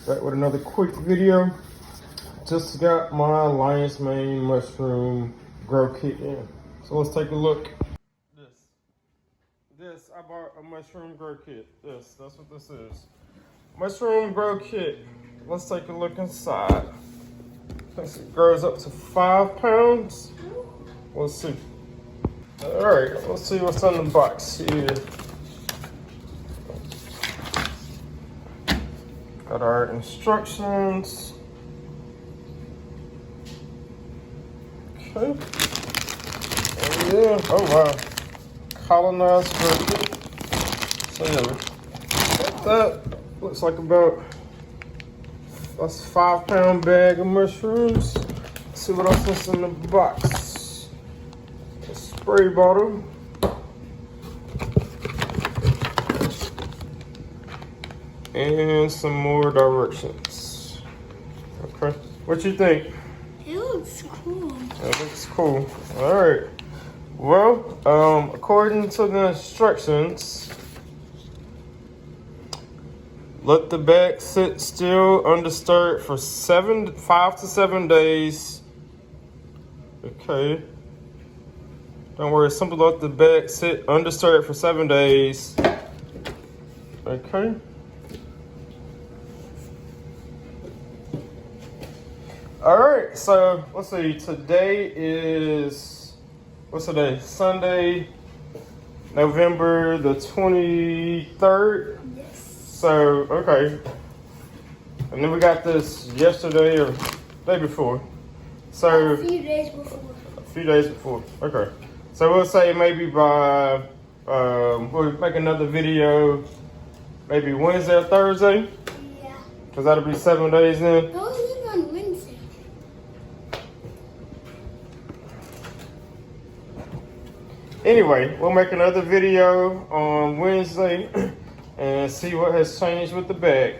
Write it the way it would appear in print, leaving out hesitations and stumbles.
Back with another quick video. Just got my lion's mane mushroom grow kit in. So let's take a look. This I bought a mushroom grow kit. That's what this is. Mushroom grow kit. Let's take a look inside. Thinks it grows up to 5 pounds. Let's see. Alright, let's see what's on the box here. Got our instructions. Okay. And yeah, oh wow. Colonized grow. So yeah, that looks like about that's a 5 pound bag of mushrooms. Let's see what else is in the box. A spray bottle. And some more directions. Okay. What you think? It looks cool. It looks cool. Alright. Well, according to the instructions, let the bag sit still undisturbed for 5 to 7 days. Okay. Don't worry, simply let the bag sit undisturbed for 7 days. Okay. All right, so let's see. Today is, what's today? Sunday, November the 23rd. Yes. So, okay. And then we got this yesterday or day before. So A few days before. A few days before. Okay. So we'll say maybe by we'll make another video maybe Wednesday or Thursday. Yeah. Cause that'll be 7 days in. No, it's on Wednesday. Anyway, we'll make another video on Wednesday and see what has changed with the bag.